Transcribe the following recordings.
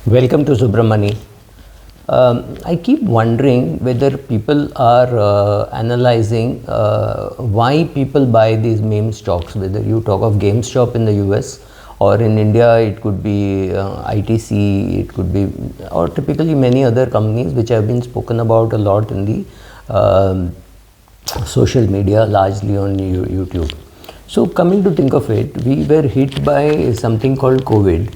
Welcome to Subramani. I keep wondering whether people are analyzing why people buy these meme stocks. Whether you talk of GameStop in the US or in India, it could be ITC, it could be, or typically many other companies which have been spoken about a lot in the social media, largely on YouTube. So, coming to think of it, we were hit by something called COVID,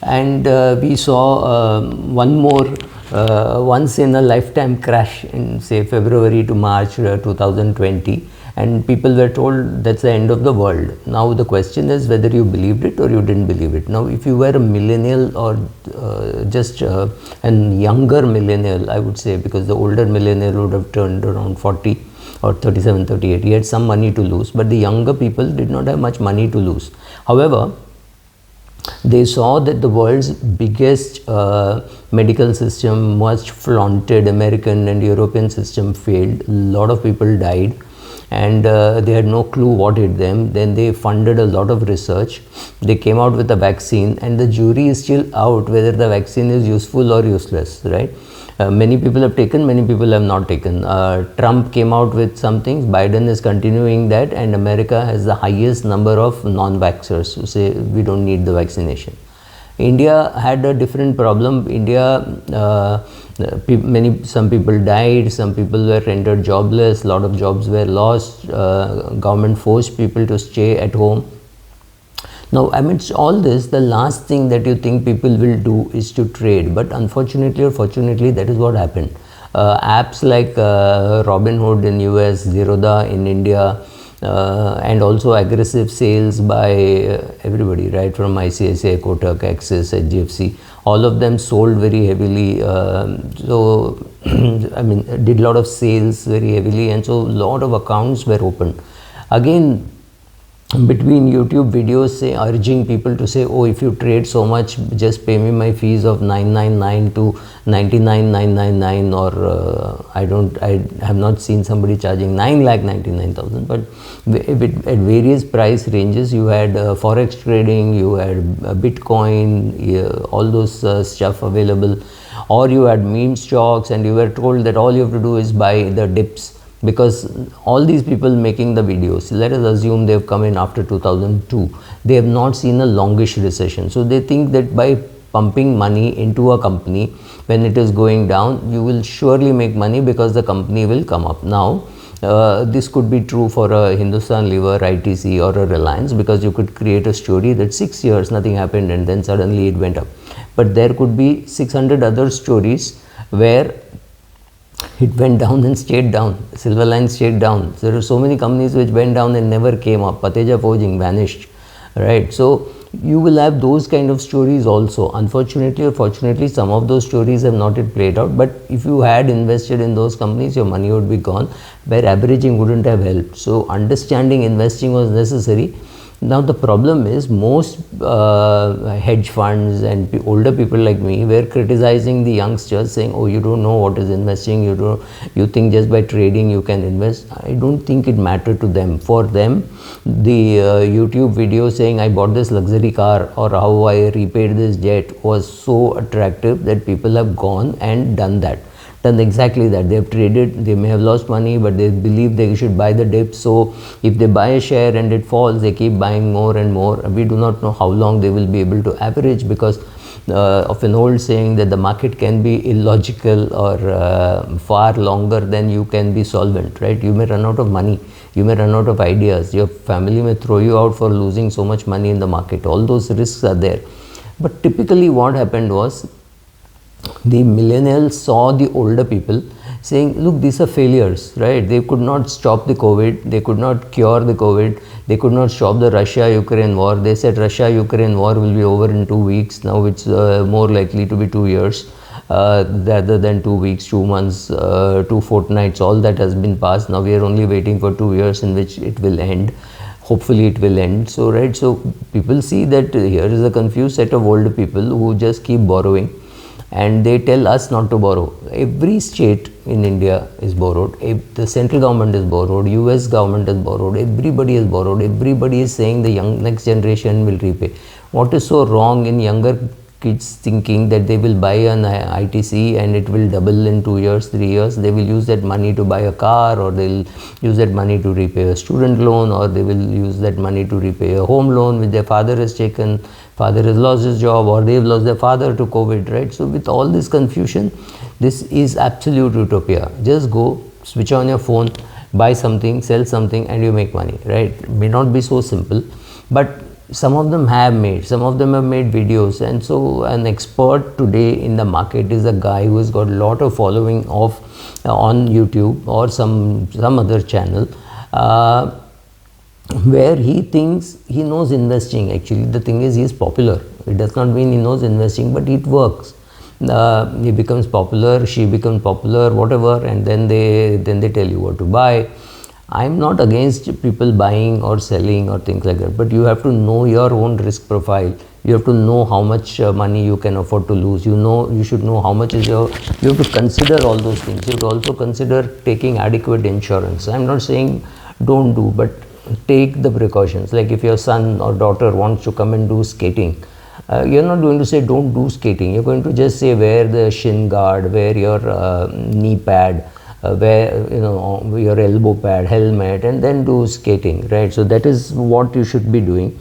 and we saw one more once in a lifetime crash in, say, February to March 2020, and people were told that's the end of the world. Now the question is whether you believed it or you didn't believe it. Now if you were a millennial or just a younger millennial, I would say, because the older millennial would have turned around 40 or 37, 38, he had some money to lose, but the younger people did not have much money to lose. However, they saw that the world's biggest medical system, much flaunted American and European system, failed. A lot of people died, and they had no clue what hit them. Then they funded a lot of research. They came out with a vaccine, and the jury is still out whether the vaccine is useful or useless, right? Many people have taken, many people have not taken. Trump came out with some things, Biden is continuing that, and America has the highest number of non-vaxxers who say we don't need the vaccination. India had a different problem. India, some people died, some people were rendered jobless, a lot of jobs were lost, government forced people to stay at home. Now, amidst all this, the last thing that you think people will do is to trade. But unfortunately or fortunately, that is what happened. Apps like Robinhood in US, Zerodha in India, and also aggressive sales by everybody, right, from ICICI, Kotak, Axis, HDFC, all of them sold very heavily. I mean, did a lot of sales very heavily, and so a lot of accounts were opened. Again, between YouTube videos say urging people to say, oh, if you trade so much, just pay me my fees of 999 to 99,999, or I have not seen somebody charging 9,99,000, but at various price ranges. You had forex trading, you had Bitcoin, all those stuff available, or you had meme stocks, and you were told that all you have to do is buy the dips. Because all these people making the videos, let us assume they have come in after 2002, they have not seen a longish recession. So they think that by pumping money into a company when it is going down, you will surely make money because the company will come up. Now, this could be true for a Hindustan Lever, ITC, or a Reliance, because you could create a story that 6 years nothing happened and then suddenly it went up. But there could be 600 other stories where it went down and stayed down. Silver Line stayed down. So there are so many companies which went down and never came up. Pateja Forging vanished, right? So you will have those kind of stories also. Unfortunately or fortunately, some of those stories have not yet played out. But if you had invested in those companies, your money would be gone, where averaging wouldn't have helped. So understanding investing was necessary. Now the problem is most hedge funds and older people like me were criticizing the youngsters, saying, oh, you don't know what is investing, you think just by trading you can invest. I don't think it mattered to them. For them, the YouTube video saying I bought this luxury car or how I repaid this debt was so attractive that people have gone and done exactly that. They have traded, they may have lost money, but they believe they should buy the dip. So if they buy a share and it falls, they keep buying more and more. We do not know how long they will be able to average, because of an old saying that the market can be illogical or far longer than you can be solvent, right? You may run out of money, you may run out of ideas, your family may throw you out for losing so much money in the market. All those risks are there. But typically what happened was, the millennials saw the older people saying, look, these are failures, right? They could not stop the COVID, they could not cure the COVID, they could not stop the Russia-Ukraine war. They said Russia-Ukraine war will be over in 2 weeks. Now it's more likely to be 2 years rather than 2 weeks, 2 months, 2 fortnights. All that has been passed. Now we are only waiting for 2 years in which it will end. Hopefully it will end. So, right, so people see that here is a confused set of old people who just keep borrowing, and they tell us not to borrow. Every state in India is borrowed. The central government is borrowed. US government is borrowed. Everybody is borrowed. Everybody is saying the next generation will repay. What is so wrong in younger kids thinking that they will buy an ITC and it will double in 2 years, 3 years. They will use that money to buy a car, or they'll use that money to repay a student loan, or they will use that money to repay a home loan which their father has taken. Father has lost his job, or they've lost their father to COVID, right? So with all this confusion, this is absolute utopia. Just go, switch on your phone, buy something, sell something, and you make money, right? It may not be so simple, but some of them have made videos. And so an expert today in the market is a guy who has got a lot of following of on YouTube or some other channel, where he thinks he knows investing. Actually, the thing is, he is popular. It does not mean he knows investing, but it works. He becomes popular, she becomes popular, whatever, and then they tell you what to buy. I'm not against people buying or selling or things like that, but you have to know your own risk profile. You have to know how much money you can afford to lose. You should know how much is you have to consider all those things. You have to also consider taking adequate insurance. I'm not saying don't do, but take the precautions. Like if your son or daughter wants to come and do skating, you're not going to say don't do skating. You're going to just say wear the shin guard, wear your knee pad, wear your elbow pad, helmet, and then do skating, right? So that is what you should be doing.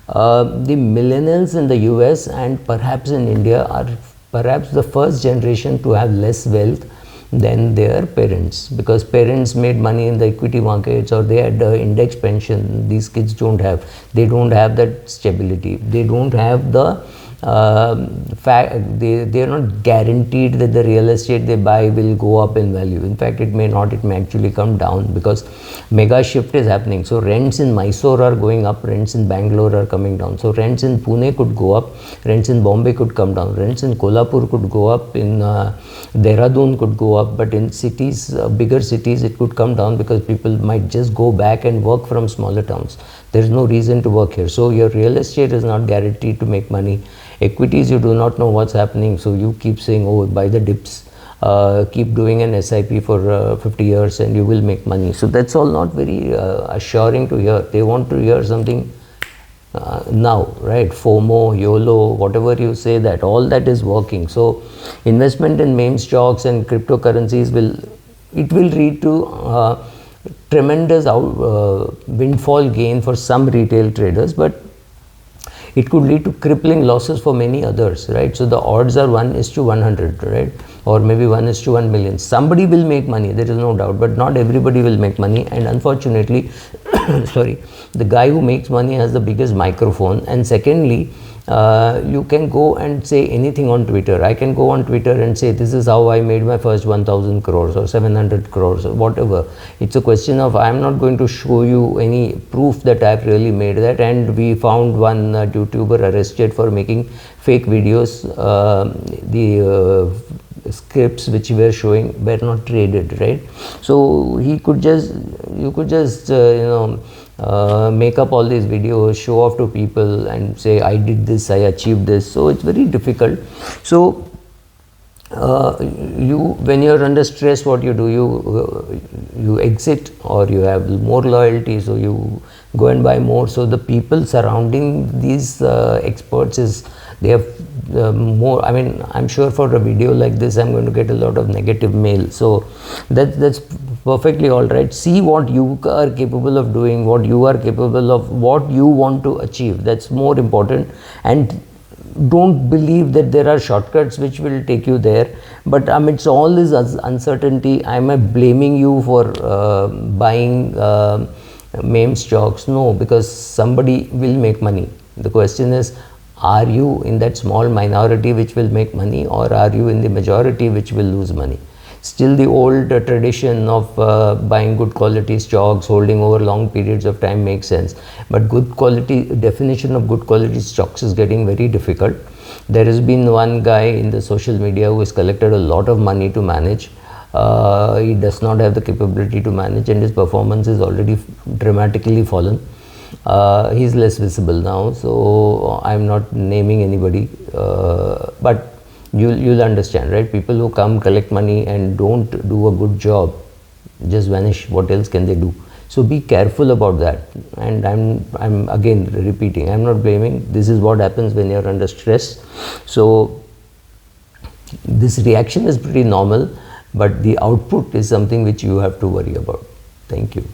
The millennials in the US and perhaps in India are perhaps the first generation to have less wealth than their parents, because parents made money in the equity markets, or they had index pension. These kids don't have. They don't have that stability. They don't have the they are not guaranteed that the real estate they buy will go up in value. In fact, it may not. It may actually come down, because mega shift is happening. So rents in Mysore are going up, rents in Bangalore are coming down. So rents in Pune could go up, rents in Bombay could come down, rents in Kolhapur could go up, in Dehradun could go up, but in cities, bigger cities, it could come down, because people might just go back and work from smaller towns. There is no reason to work here. So your real estate is not guaranteed to make money. Equities, you do not know what's happening, so you keep saying, oh, buy the dips, keep doing an SIP for 50 years and you will make money. So that's all not very assuring to hear. They want to hear something now, right? FOMO, YOLO, whatever you say, that all that is working. So investment in meme stocks and cryptocurrencies will lead to tremendous windfall gain for some retail traders, but it could lead to crippling losses for many others, right? So the odds are 1:100, right? Or maybe 1:1 million. Somebody will make money, there is no doubt, but not everybody will make money. And unfortunately, sorry, the guy who makes money has the biggest microphone. And secondly, you can go and say anything on Twitter. I can go on Twitter and say, this is how I made my first 1000 crores or 700 crores or whatever. It's a question of, I'm not going to show you any proof that I've really made that. And we found one YouTuber arrested for making fake videos. The scripts which were showing were not traded, right? So you could just make up all these videos, show off to people and say, I did this, I achieved this. So it's very difficult. So when you're under stress, what you do, you exit, or you have more loyalty, so you go and buy more. So the people surrounding these experts they have more. I mean, I'm sure for a video like this, I'm going to get a lot of negative mail. So that's perfectly all right. See what you are capable of doing, what you are capable of, what you want to achieve. That's more important. And don't believe that there are shortcuts which will take you there. But amidst all this uncertainty, am I blaming you for buying meme stocks? No, because somebody will make money. The question is, are you in that small minority which will make money, or are you in the majority which will lose money? Still the old tradition of buying good quality stocks, holding over long periods of time makes sense. But definition of good quality stocks is getting very difficult. There has been one guy in the social media who has collected a lot of money to manage. He does not have the capability to manage, and his performance is already dramatically fallen. He's less visible now, so I'm not naming anybody, but you'll understand, right? People who come collect money and don't do a good job just vanish. What else can they do? So be careful about that. And I'm again repeating, I'm not blaming. This is what happens when you're under stress. So this reaction is pretty normal, but the output is something which you have to worry about. Thank you.